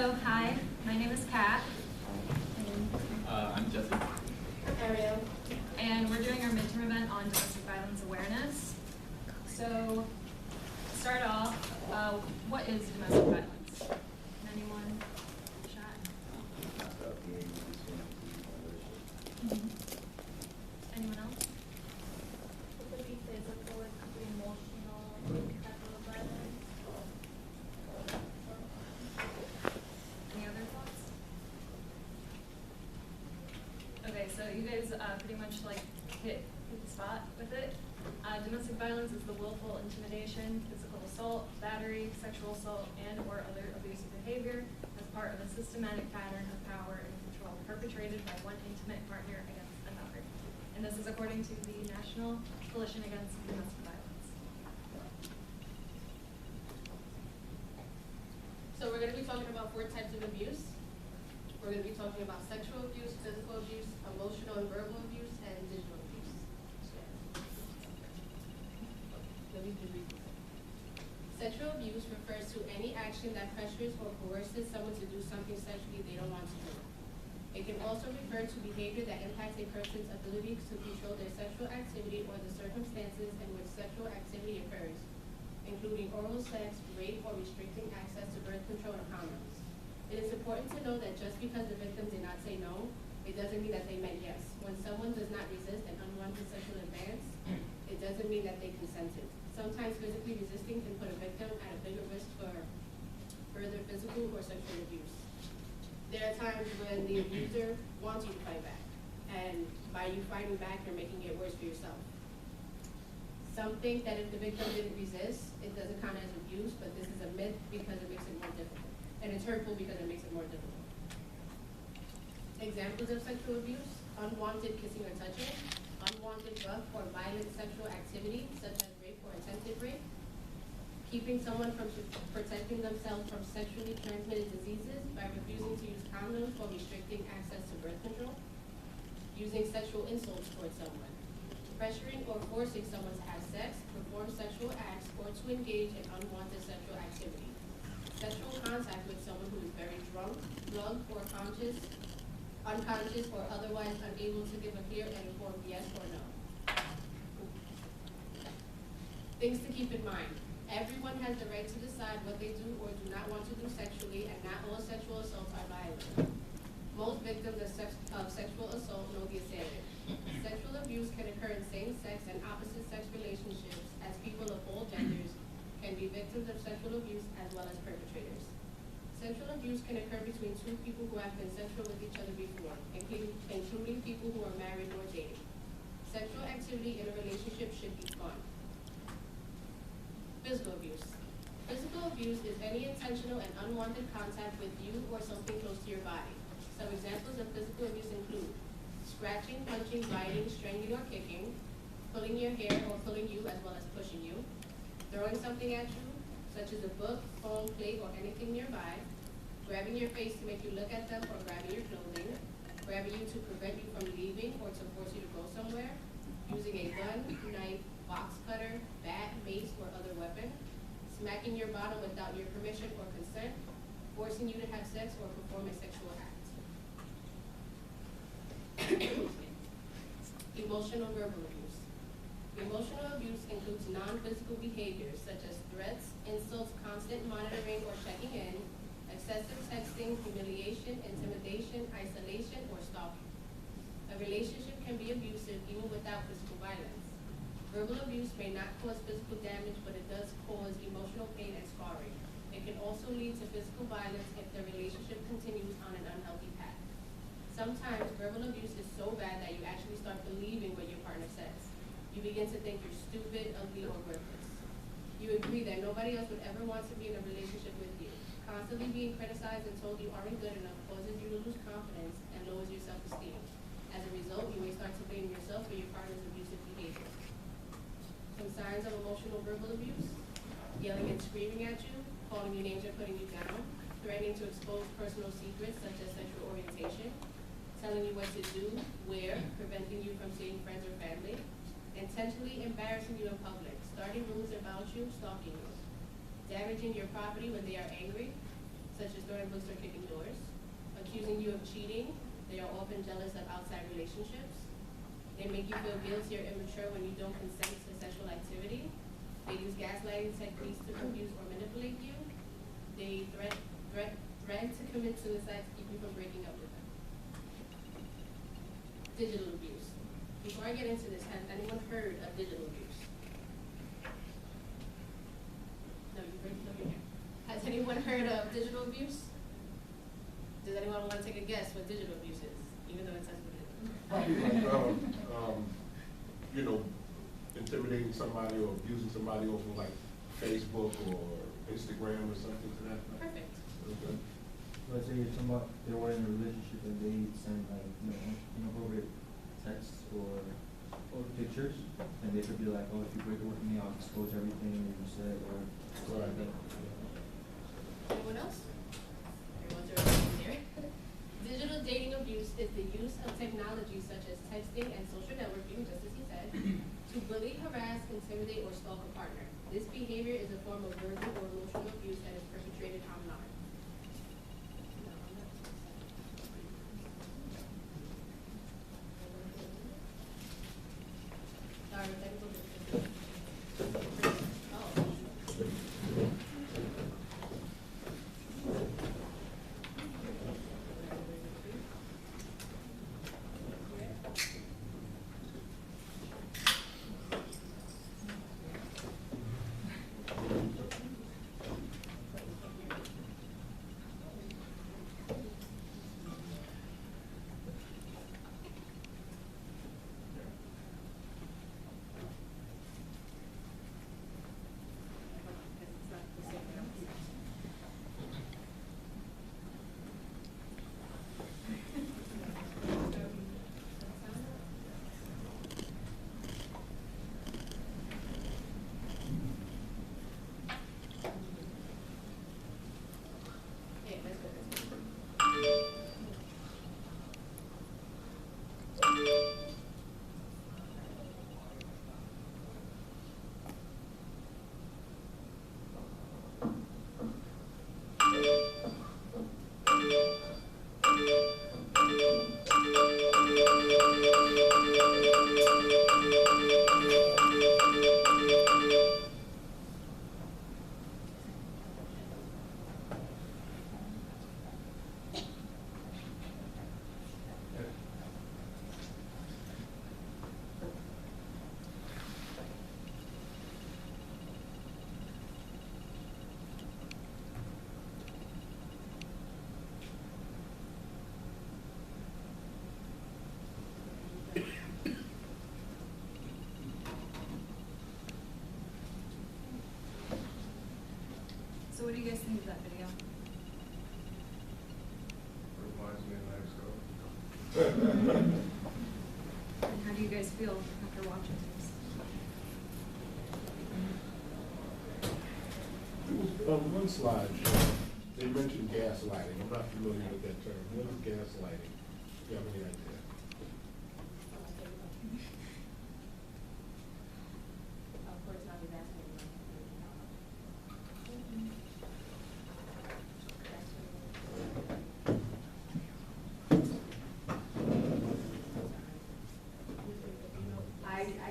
So, hi, my name is Kat. I'm Jesse. Ariel. And we're doing our midterm event on domestic violence awareness. So, to start off, what is domestic violence? Can anyone chat? Anyone else? It could be physical, it could be emotional, type of violence. Any other thoughts? Okay, so you guys pretty much like hit the spot with it. Domestic violence is the willful intimidation, physical assault, battery, sexual assault, and or other abusive behavior as part of a systematic pattern of power and control perpetrated by one intimate partner against another. And this is according to the National Coalition Against Domestic Violence. So we're going to be talking about 4 types of abuse. We're going to be talking about sexual abuse, physical abuse, emotional and verbal abuse, and digital abuse. Let me do read this. Sexual abuse refers to any action that pressures or coerces someone to do something sexually they don't want to do. It can also refer to behavior that impacts a person's ability to control their sexual activity or the circumstances in which sexual activity occurs, including oral sex, rape, or restricting access to birth control and condoms. It is important to know that just because the victim did not say no, it doesn't mean that they meant yes. When someone does not resist an unwanted sexual advance, it doesn't mean that they consented. Sometimes physically resisting can put a victim at a bigger risk for further physical or sexual abuse. There are times when the abuser wants you to fight back, and by you fighting back, you're making it worse for yourself. Some think that if the victim didn't resist, it doesn't count as abuse, but this is a myth because it makes it more difficult. And it's hurtful because it makes it more difficult. Examples of sexual abuse: unwanted kissing or touching, unwanted rough or violent sexual activity, such as rape or attempted rape, keeping someone from protecting themselves from sexually transmitted diseases by refusing to use condoms or restricting access to birth control, using sexual insults towards someone, pressuring or forcing someone to have sex, perform sexual acts, or to engage in unwanted sexual activity, sexual contact with someone who is very drunk, drugged, or unconscious, or otherwise unable to give a clear and informed yes or no. Things to keep in mind. Everyone has the right to decide what they do or do not want to do sexually, and not all sexual assaults are violent. Most victims of sexual assault know the assailant. Sexual abuse can occur in same-sex and opposite-sex relationships, as people of all genders can be victims of sexual abuse as well as perpetrators. Sexual abuse can occur between 2 people who have been sexual with each other before, including people who are married or dating. Sexual activity in a relationship should be fun. Physical abuse. Physical abuse is any intentional and unwanted contact with you or something close to your body. Some examples of physical abuse include scratching, punching, biting, strangling, or kicking, pulling your hair or pulling you as well as pushing you, throwing something at you, such as a book, phone, plate, or anything nearby, grabbing your face to make you look at them or grabbing your clothing, grabbing you to prevent you from leaving or to force you to go somewhere, using a gun, knife, box cutter, bat, mace, or other weapon, smacking your bottom without your permission or consent, forcing you to have sex or perform a sexual act. Emotional verbal abuse. Emotional abuse includes non-physical behaviors such as threats, insults, constant monitoring or checking in, excessive texting, humiliation, intimidation, isolation, or stalking. A relationship can be abusive even without physical violence. Verbal abuse may not cause physical damage, but it does cause emotional pain and scarring. It can also lead to physical violence if the relationship continues on an unhealthy path. Sometimes verbal abuse is so bad that you actually start believing what your partner says. You begin to think you're stupid, ugly, or worthless. You agree that nobody else would ever want to be in a relationship with you. Constantly being criticized and told you aren't good enough causes you to lose confidence and lowers your self-esteem. As a result, you may start to blame yourself for your partner's abusive behavior. Some signs of emotional verbal abuse: yelling and screaming at you, calling you names or putting you down, threatening to expose personal secrets such as sexual orientation, telling you what to do, where, preventing you from seeing friends or family, intentionally embarrassing you in public, starting rumors about you, stalking you, damaging your property when they are angry, such as throwing books or kicking doors, accusing you of cheating. They are often jealous of outside relationships. They make you feel guilty or immature when you don't consent to sexual activity. They use gaslighting techniques to confuse or manipulate you. They threaten to commit suicide to keep you from breaking up with them. Digital abuse. Before I get into this, has anyone heard of digital abuse? No, you heard it. Has anyone heard of digital abuse? Does anyone want to take a guess what digital abuse is, even though it says what it is? Probably like, you know, intimidating somebody or abusing somebody over like Facebook or Instagram or something to that effect. Perfect. Okay. Let's say you're talking about they were in a relationship and they send like, inappropriate texts or pictures, and they could be like, oh, if you break up with me, I'll expose everything that you said, or Right. like that. Anyone else? Everyone's already here. Digital dating abuse is the use of technology such as texting and social networking, just as he said, to bully, harass, intimidate, or stalk a partner. This behavior is a form of verbal or emotional abuse that is perpetrated online. Sorry, technical difficulties. Oh. So what do you guys think of that video? Reminds me of high school. And how do you guys feel after watching this? On one slide, they mentioned gaslighting. I'm not familiar with that term. What is gaslighting? Do you have any idea? Of course, not be that.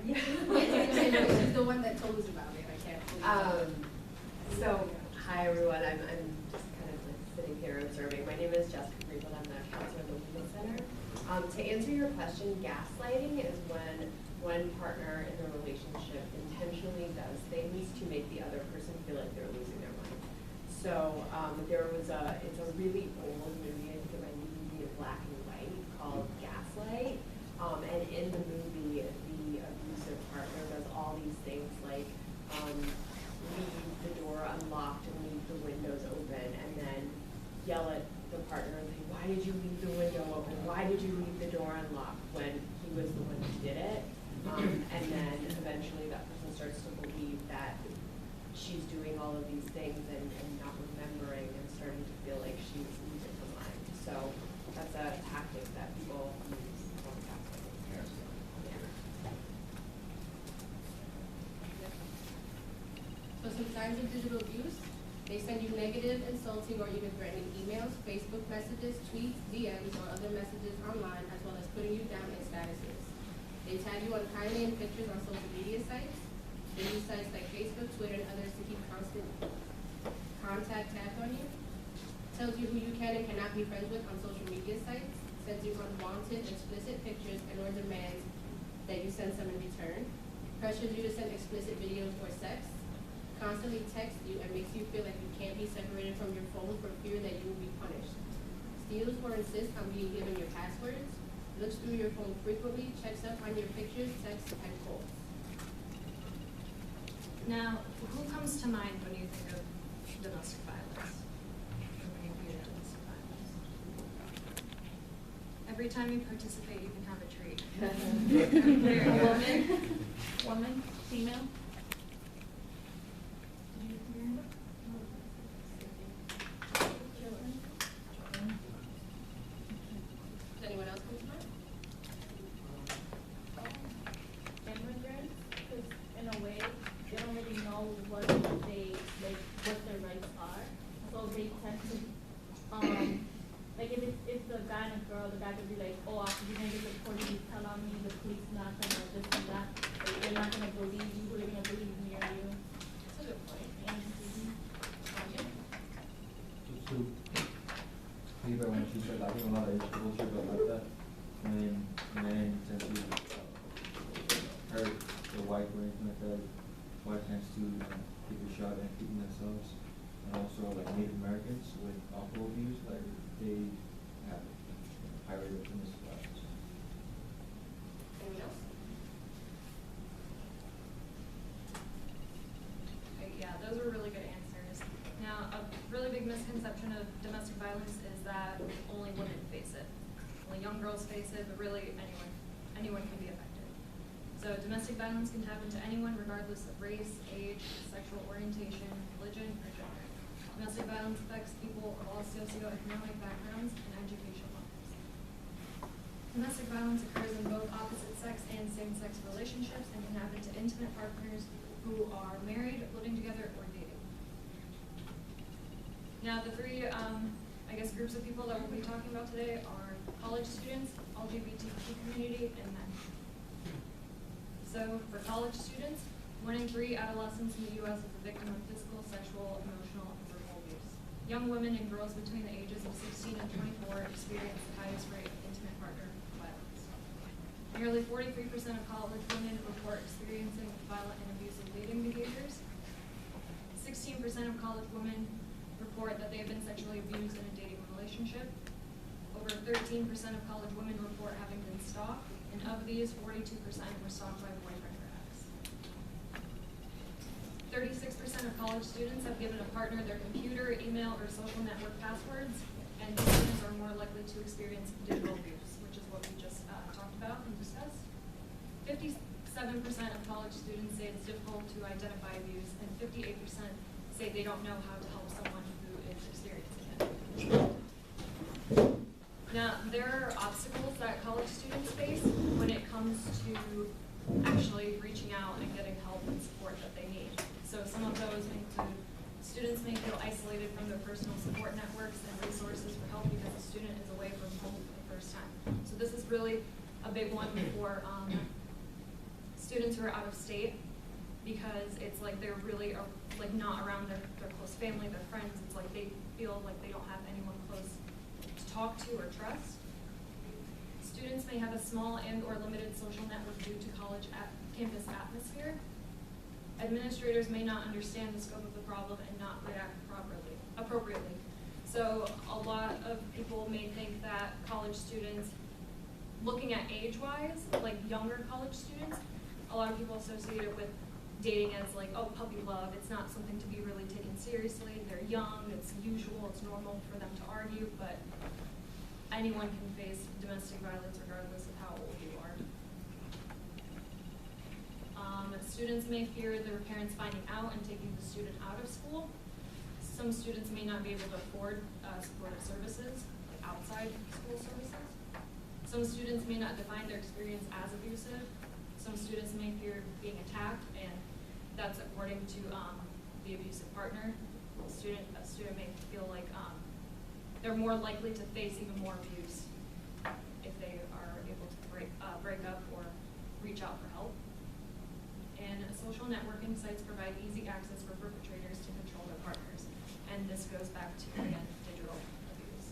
Yeah. She's the one that told us about it. I can't believe it. So, hi everyone, I'm just kind of like sitting here observing. My name is Jessica Greenwood, I'm the counselor at the Women's Center. To answer your question, gaslighting is when one partner in the relationship intentionally does things to make the other person feel like they're losing their mind. So, it's a really old movie, I think it might even be in black and white, called Gaslight. And in the movie, the abusive partner does all these things like leave the door unlocked and leave the windows open, and then yell at the partner and say, why did you leave the window open? Why did you leave the door unlocked when he was the one who did it? And then eventually that person starts to believe that she's doing all of these things and not remembering and starting to feel like she's losing her mind. So that's a tactic that people use on gaslighting. So some signs of digital abuse, They send you negative, insulting, or even threatening emails, Facebook messages, tweets, DMs, or other messages online, as well as putting you down in statuses. They tag you unkindly in pictures on social media sites. They use sites like Facebook, Twitter, and others to keep constant contact tabs on you. Tells you who you can and cannot be friends with on social media sites. Sends you unwanted, explicit pictures and/or demands that you send some in return. Pressures you to send explicit videos or sex. Constantly texts you and makes you feel like you can't be separated from your phone for fear that you will be punished. Steals or insists on being given your passwords. Looks through your phone frequently, checks up on your pictures, texts, and calls. Now, who comes to mind when you think of domestic violence? Or when you hear domestic violence? Every time you participate, you can have a treat. There, A woman? Woman, female? Does anyone else come to mind? Immigrants, because in a way, they don't really know what they, like, what their rights are. So they tend to, like if the guy and a girl, the guy could be like, oh, after you're gonna get reported, you tell on me, the police not gonna this and that. Like, they're not gonna believe you, who they're gonna believe near you. That's a good point. And So, people when she said, I think a lot of bullshit about that. And then since we hurt the wife or anything like that, wife tends to take a shot at keeping themselves. And also like Native Americans with alcohol abuse, like they have high rate of domestic violence. Anyone else? Okay, yeah, those were really good answers. Now, a really big misconception of domestic violence is that only women face it. Only young girls face it, but really anyone can be affected. So domestic violence can happen to anyone regardless of race, age, sexual orientation, religion, or gender. Domestic violence affects people of all socioeconomic backgrounds and education levels. Domestic violence occurs in both opposite sex and same-sex relationships and can happen to intimate partners who are married, living together, or dating. Now, the three, groups of people that we'll be talking about today are college students, LGBTQ community, and men. So, for college students, 1 in 3 adolescents in the U.S. is a victim of physical, sexual, emotional, and verbal abuse. Young women and girls between the ages of 16 and 24 experience the highest rate of intimate partner violence. Nearly 43% of college women report experiencing violent and abusive dating behaviors. 16% of college women report that they have been sexually abused in a dating relationship. Over 13% of college women report having been stalked, and of these, 42% were stalked by a boyfriend or ex. 36% of college students have given a partner their computer, email, or social network passwords, and these students are more likely to experience digital abuse, which is what we just talked about and discussed. 57% of college students say it's difficult to identify abuse, and 58% say they don't know how to help someone who is experiencing it. Now, there are obstacles that college students face when it comes to actually reaching out and getting help and support that they need. So some of those include students may feel isolated from their personal support networks and resources for help because the student is away from home for the first time. So this is really a big one for students who are out of state, because it's like they're really like not around their close family, their friends. It's like they feel like they don't have anyone close to talk to or trust. Students may have a small and or limited social network due to college campus atmosphere. Administrators may not understand the scope of the problem and not react appropriately. So a lot of people may think that college students, looking at age-wise, like younger college students, a lot of people associate it with dating as like, oh, puppy love. It's not something to be really taken seriously. They're young, it's usual, it's normal for them to argue, but anyone can face domestic violence regardless of how old you are. Students may fear their parents finding out and taking the student out of school. Some students may not be able to afford supportive services, like outside school services. Some students may not define their experience as abusive. Some students may fear being attacked, and that's according to the abusive partner. a student may feel like they're more likely to face even more abuse if they are able to break up or reach out for help. And social networking sites provide easy access for perpetrators to control their partners. And this goes back to, again, digital abuse.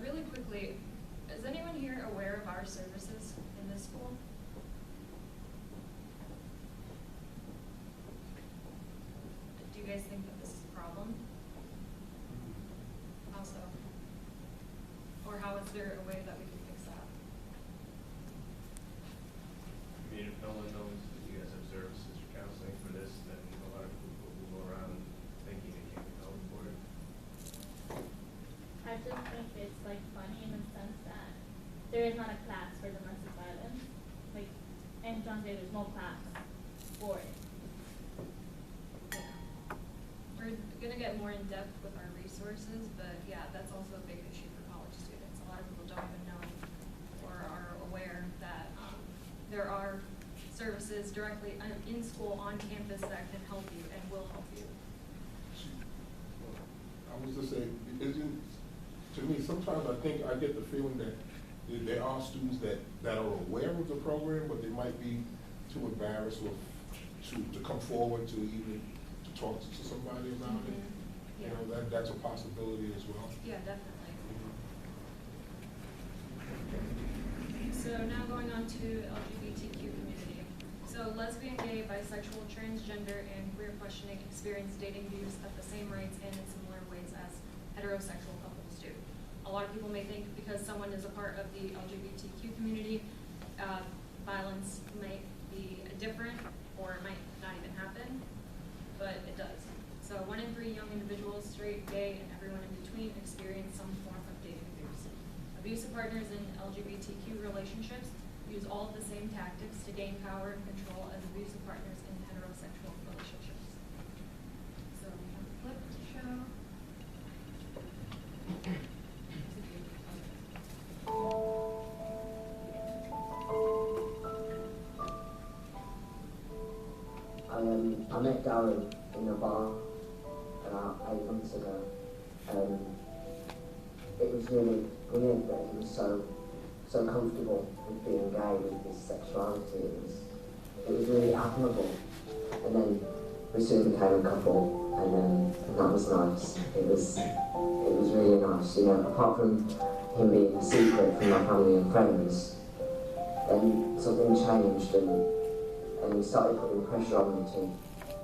Really quickly, is anyone here aware of our services in this school? Do you guys think that this is a problem? How so? Or how is there a way that we can fix that? I mean, if no one knows that you guys have services for counseling for this, then a lot of people will go around thinking they can't get help for it. I just think it's like funny in the sense that there is not a class for domestic violence. Like, in John Day, there's no class for it. We're gonna get more in depth with our resources, but yeah, that's also a big issue for college students. A lot of people don't even know or are aware that there are services directly in school, on campus that can help you and will help you. I was just saying, to me, sometimes I think I get the feeling that there are students that are aware of the program, but they might be too embarrassed or to come forward to even to talk to somebody about it. Yeah. You know, that's a possibility as well. Yeah, definitely. So now going on to LGBTQ community. So lesbian, gay, bisexual, transgender, and queer questioning experience dating views at the same rates and in similar ways as heterosexual couples do. A lot of people may think because someone is a part of the LGBTQ community, violence might be different or it might not even happen, but it does. So 1 in 3 young individuals, straight, gay, and everyone in between, experience some form of dating abuse. Abusive partners in LGBTQ relationships use all of the same tactics to gain power and control as abusive partners in heterosexual relationships. So we have a clip to show. I met Darren in a bar about 8 months ago. It was really brilliant that he was so comfortable with being gay, with his sexuality. It was really admirable. And then we soon became a couple, and that was nice. It was really nice, you know. Apart from him being a secret from my family and friends, then something changed, and he started putting pressure on me to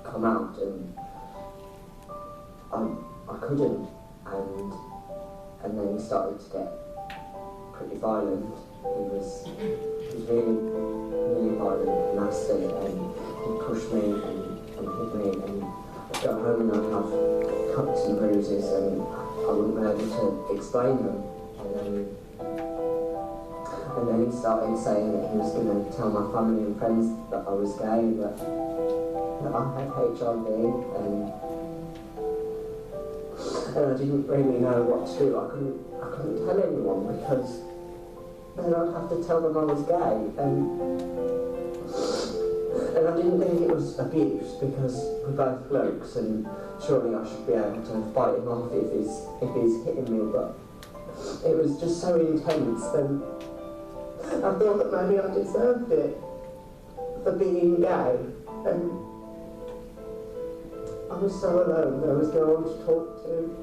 come out, and I couldn't, and then he started to get pretty violent. He was really violent and nasty, and he pushed me and hit me, and I'd go home and I'd have cuts and bruises, and I wouldn't be able to explain them. And then he started saying that he was going to tell my family and friends that I was gay, that I had HIV, and I didn't really know what to do. I couldn't tell anyone because then I'd have to tell them I was gay, and I didn't think it was abuse because we're both blokes, and surely I should be able to fight him off if he's hitting me, but it was just so intense, and I thought that maybe I deserved it for being gay, and I was so alone. There was no one to talk to.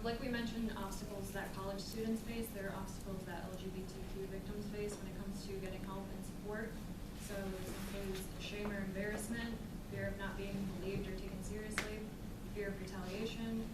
Like we mentioned, obstacles that college students face, there are obstacles that LGBTQ victims face when it comes to getting help and support. So this includes shame or embarrassment, fear of not being believed or taken seriously, fear of retaliation,